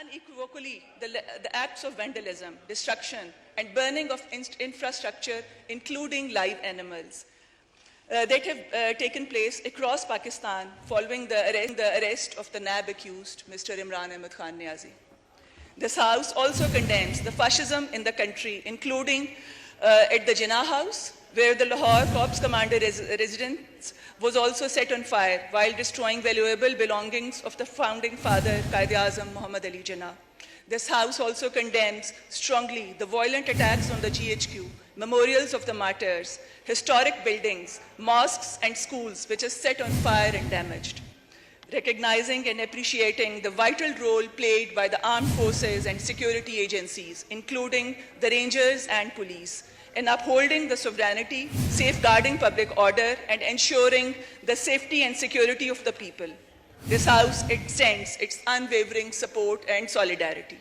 unequivocally the acts of vandalism, destruction, and burning of infrastructure, including live animals, that have taken place across Pakistan following the arrest of the NAB accused, Mr. Imran Ahmad Khan Niazi. This House also condemns the fascism in the country, including at the Jinnah House, where the Lahore Corps Commander residence was also set on fire while destroying valuable belongings of the founding father, Quaid-e-Azam Muhammad Ali Jinnah. This House also condemns strongly the violent attacks on the GHQ, memorials of the martyrs, historic buildings, mosques and schools which are set on fire and damaged. Recognizing and appreciating the vital role played by the armed forces and security agencies, including the Rangers and police, in upholding the sovereignty, safeguarding public order, and ensuring the safety and security of the people. This House extends its unwavering support and solidarity.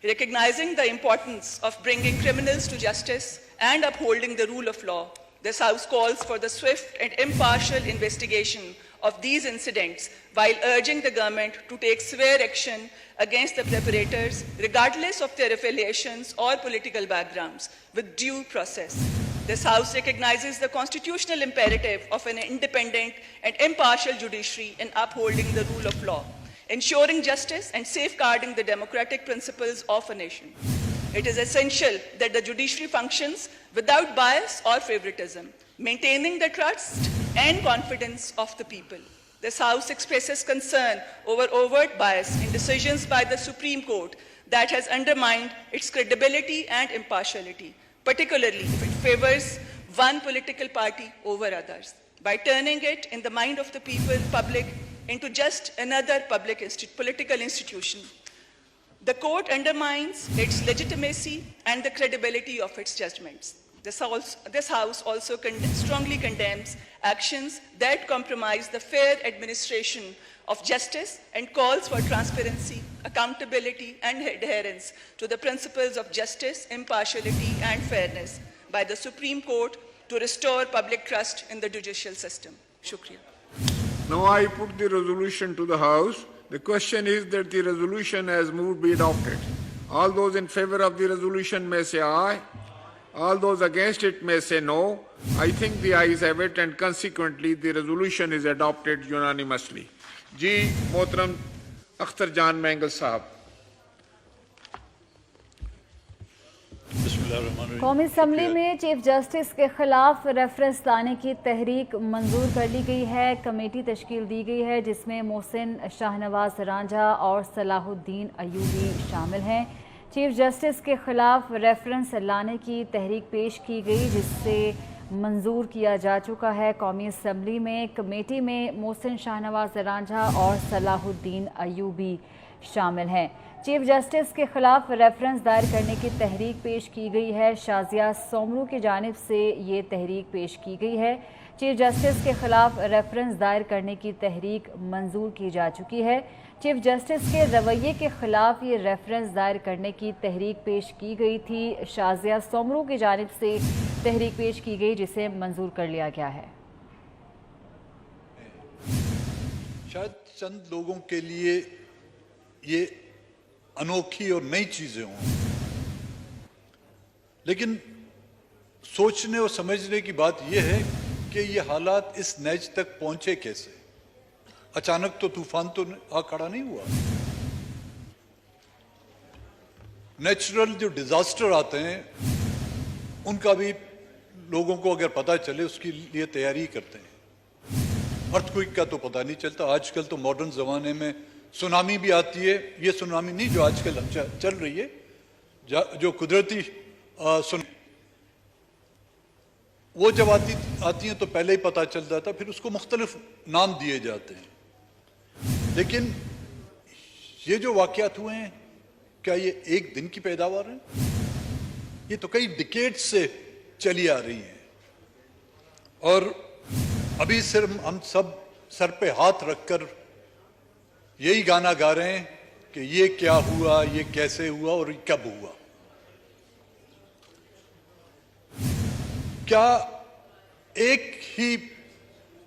Recognizing the importance of bringing criminals to justice and upholding the rule of law, this House calls for the swift and impartial investigation of these incidents while urging the government to take severe action against the perpetrators, regardless of their affiliations or political backgrounds, with due process. This House recognizes the constitutional imperative of an independent and impartial judiciary in upholding the rule of law, ensuring justice and safeguarding the democratic principles of a nation. It is essential that the judiciary functions without bias or favoritism, maintaining the trust and confidence of the people. This House expresses concern over overt bias in decisions by the Supreme Court that has undermined its credibility and impartiality, particularly if it favors one political party over others, by turning it in the mind of the people, public, into just another political institution. The court undermines its legitimacy and the credibility of its judgments. This House also strongly condemns actions that compromise the fair administration of justice and calls for transparency, accountability, and adherence to the principles of justice, impartiality, and fairness by the Supreme Court to restore public trust in the judicial system. Shukriya. Now I put the resolution to the House. The question is that the resolution as moved be adopted. All those in favor of the resolution may say aye. All those against it may say no. I think the ayes have it, and consequently the resolution is adopted unanimously. Ji Mohtaram Akhtar Jan Mangal Sahab. कौमी assembly में chief justice के खिलाफ reference लाने की तहरीक मंजूर कर ली गई है। कमेटी तश्कील दी गई है जिसमें मोहसिन शाहनवाज रांझा और सलाहुद्दीन अयूबी शामिल हैं। चीफ जस्टिस के खिलाफ रेफरेंस लाने की तहरीक पेश की गई जिससे मंजूर किया जा चुका है। कौमी असम्बली में कमेटी में मोहसिन शाहनवाज रांझा और सलाहुद्दीन अयूबी शामिल हैं। चीफ जस्टिस के खिलाफ रेफरेंस दायर करने की तहरीक पेश की गई है। शाजिया सोमरू की जानिब से ये तहरीक पेश की गई है। चीफ जस्टिस के खिलाफ रेफरेंस दायर करने की तहरीक मंजूर की जा चुकी है। चीफ जस्टिस के रवैये के खिलाफ ये रेफरेंस दायर करने की तहरीक पेश की गई थी। शाजिया सोमरू की जानिब से तहरीक पेश की गई जिसे मंजूर कर लिया गया है। शायद चंद लोगों के लिए ये अनोखी और नई चीजें हों, लेकिन सोचने और समझने की बात यह है कि ये हालात इस नैज तक पहुंचे कैसे। अचानक तो तूफान तो आ खड़ा नहीं हुआ। नेचुरल जो डिजास्टर आते हैं उनका भी लोगों को अगर पता चले उसके लिए तैयारी करते हैं। अर्थक्वेक का तो पता नहीं चलता। आजकल तो मॉडर्न जमाने में सुनामी भी आती है। ये सुनामी नहीं जो आजकल चल रही है, जो कुदरती सुनामी, वो जब आती हैं तो पहले ही पता चल जाता, फिर उसको मुख्तलिफ नाम दिए जाते हैं। लेकिन ये जो वाक़यात हुए हैं, क्या ये एक दिन की पैदावार है? ये तो कई डिकेड्स से चली आ रही हैं। और अभी सिर्फ हम सब सर पे हाथ रखकर यही गाना गा रहे हैं कि ये क्या हुआ, ये कैसे हुआ और कब हुआ। क्या एक ही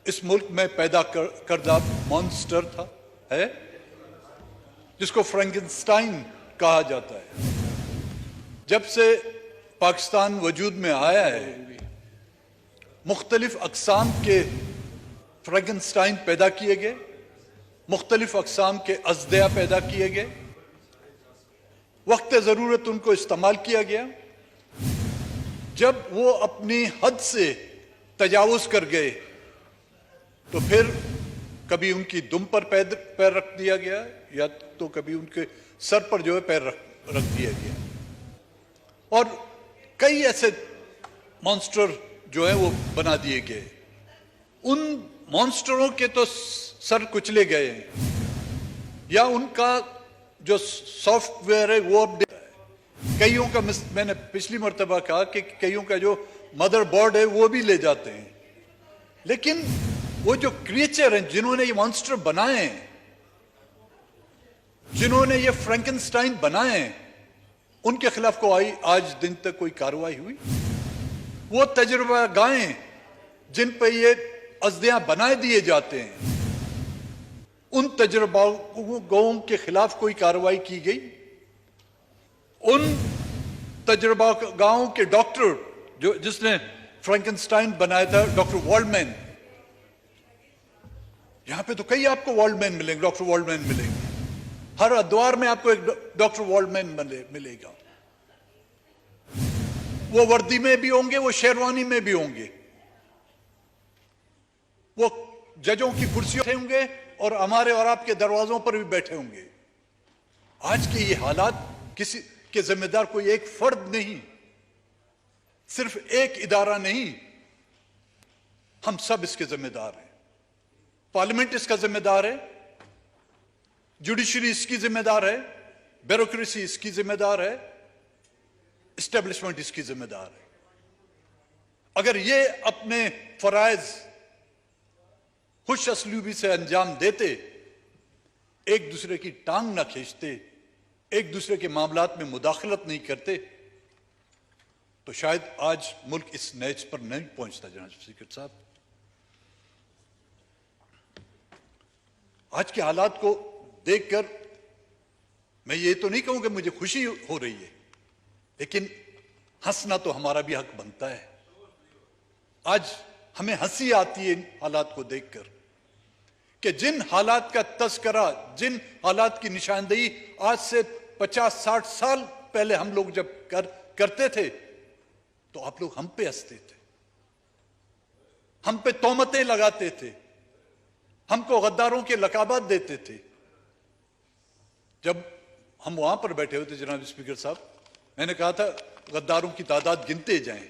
इस मुल्क में पैदा करदा मॉन्स्टर था है? जिसको फ्रैंकेनस्टाइन कहा जाता है। जब से पाकिस्तान वजूद में आया है, मुख्तलिफ अक़साम के फ्रैंकेनस्टाइन पैदा किए गए, मुख्तलिफ अक़साम के अज़दिया पैदा किए गए, वक्त ज़रूरत उनको इस्तेमाल किया गया। जब वो अपनी हद से तजावुज़ कर गए तो फिर कभी उनकी दुम पर पैर रख दिया गया, या तो कभी उनके सर पर जो है पैर रख दिया गया। और कई ऐसे मॉन्स्टर जो है वो बना दिए गए। उन मॉन्स्टरों के तो सर कुचले गए हैं, या उनका जो सॉफ्टवेयर है वो अपडेट है। कईयों का, मैंने पिछली मर्तबा कहा कि कईयों का जो मदरबोर्ड है वो भी ले जाते हैं, लेकिन वो जो क्रिएचर हैं जिन्होंने ये मॉन्स्टर बनाए हैं, जिन्होंने ये फ्रैंकेनस्टाइन बनाए हैं, उनके खिलाफ कोई आज दिन तक कोई कार्रवाई हुई? वो तजुर्बा गाएं जिन पे ये अज़दिया बनाए दिए जाते हैं, उन तजुर्बाओं के खिलाफ कोई कार्रवाई की गई? उन तजुर्बागाओं के डॉक्टर जिसने फ्रैंकेनस्टाइन बनाया था, डॉक्टर वॉल्डमैन, यहां पे तो कई आपको वॉल्डमैन मिलेंगे, डॉक्टर वॉल्डमैन मिलेंगे। हर अद्वार में आपको एक डॉक्टर वॉल्डमैन मिलेगा। वो वर्दी में भी होंगे, वो शेरवानी में भी होंगे, वो जजों की कुर्सियों पे होंगे और हमारे और आपके दरवाजों पर भी बैठे होंगे। आज के ये हालात किसी के जिम्मेदार कोई एक फर्द नहीं, सिर्फ एक इदारा नहीं, हम सब इसके जिम्मेदार हैं। पार्लियामेंट इसका जिम्मेदार है, जुडिशरी इसकी जिम्मेदार है, ब्यूरोक्रेसी इसकी जिम्मेदार है, एस्टेब्लिशमेंट इसकी जिम्मेदार है। अगर ये अपने फराइज खुश असलूबी से अंजाम देते, एक दूसरे की टांग ना खींचते, एक दूसरे के मामलात में मुदाखलत नहीं करते, तो शायद आज मुल्क इस नैज पर नहीं पहुंचता। जनाब स्पीकर साहब, आज के हालात को देखकर मैं ये तो नहीं कहूं कि मुझे खुशी हो रही है, लेकिन हंसना तो हमारा भी हक बनता है। आज हमें हंसी आती है इन हालात को देखकर कि जिन हालात का तस्करा, जिन हालात की निशानदेही आज से 50-60 साल पहले हम लोग जब करते थे, तो आप लोग हम पे हंसते थे, हम पे तोहमतें लगाते थे, हमको गद्दारों के लकाबात देते थे। जब हम वहां पर बैठे हुए थे जनाब स्पीकर साहब, मैंने कहा था गद्दारों की तादाद गिनते जाएं।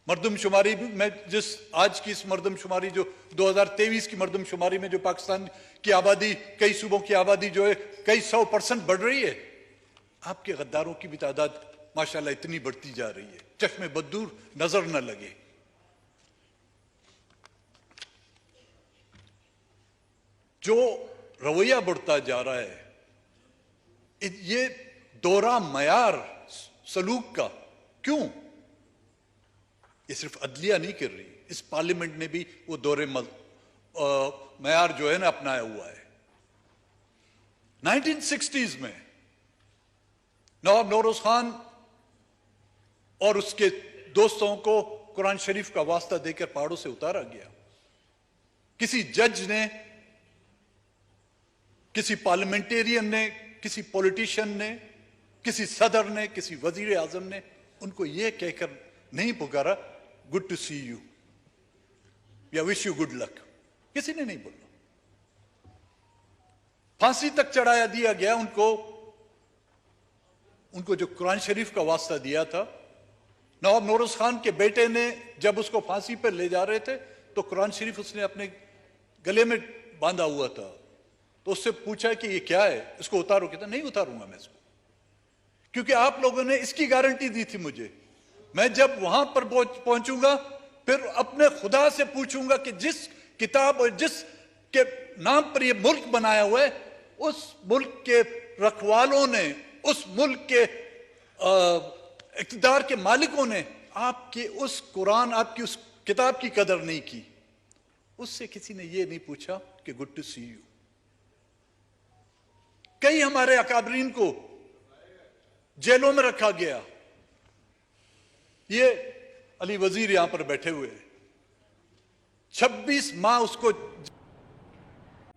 मर्दमशुमारी भी, मैं जिस आज की इस मर्दमशुमारी जो 2023 की मर्दमशुमारी में जो पाकिस्तान की आबादी, कई सूबों की आबादी जो है कई 100% बढ़ रही है, आपके गद्दारों की भी तादाद माशाल्लाह इतनी बढ़ती जा रही है, चश्मे बदूर नजर न लगे। जो रवैया बढ़ता जा रहा है, ये दोहरा मयार सलूक का, क्यों? ये सिर्फ अदलिया नहीं कर रही, इस पार्लियामेंट ने भी वो दोहरे मयार जो है ना अपनाया हुआ है। 1960s में नवाब नौरोज खान और उसके दोस्तों को कुरान शरीफ का वास्ता देकर पहाड़ों से उतारा गया। किसी जज ने, किसी पार्लियामेंटेरियन ने, किसी पॉलिटिशियन ने, किसी सदर ने, किसी वजीर आजम ने उनको यह कहकर नहीं पुकारा गुड टू सी यू या विश यू गुड लक, किसी ने नहीं बोला। फांसी तक चढ़ाया दिया गया उनको जो कुरान शरीफ का वास्ता दिया था। नवाब नौरोज खान के बेटे ने जब उसको फांसी पर ले जा रहे थे तो कुरान शरीफ उसने अपने गले में बांधा हुआ था, तो उससे पूछा कि ये क्या है, इसको उतारो? कहता नहीं उतारूंगा मैं इसको, क्योंकि आप लोगों ने इसकी गारंटी दी थी मुझे। मैं जब वहां पर पहुंचूंगा फिर अपने खुदा से पूछूंगा कि जिस किताब और जिस के नाम पर यह मुल्क बनाया हुआ है, उस मुल्क के रखवालों ने, उस मुल्क के इक़्तिदार के मालिकों ने आपके उस कुरान, आपकी उस किताब की कदर नहीं की। उससे किसी ने यह नहीं पूछा कि गुड टू सी यू। कई हमारे अकाबरीन को जेलों में रखा गया। ये अली वजीर यहां पर बैठे हुए हैं, 26 माह उसको।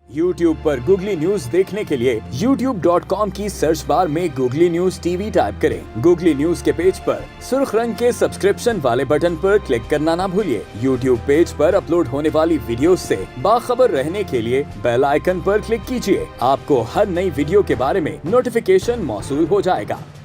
YouTube पर गूगली न्यूज देखने के लिए youtube.com की सर्च बार में गूगली न्यूज टीवी टाइप करें। गूगली न्यूज के पेज पर सुर्ख रंग के सब्सक्रिप्शन वाले बटन पर क्लिक करना ना भूलिए। YouTube पेज पर अपलोड होने वाली वीडियोस से बाखबर रहने के लिए बेल आइकन पर क्लिक कीजिए। आपको हर नई वीडियो के बारे में नोटिफिकेशन मौसूल हो जाएगा।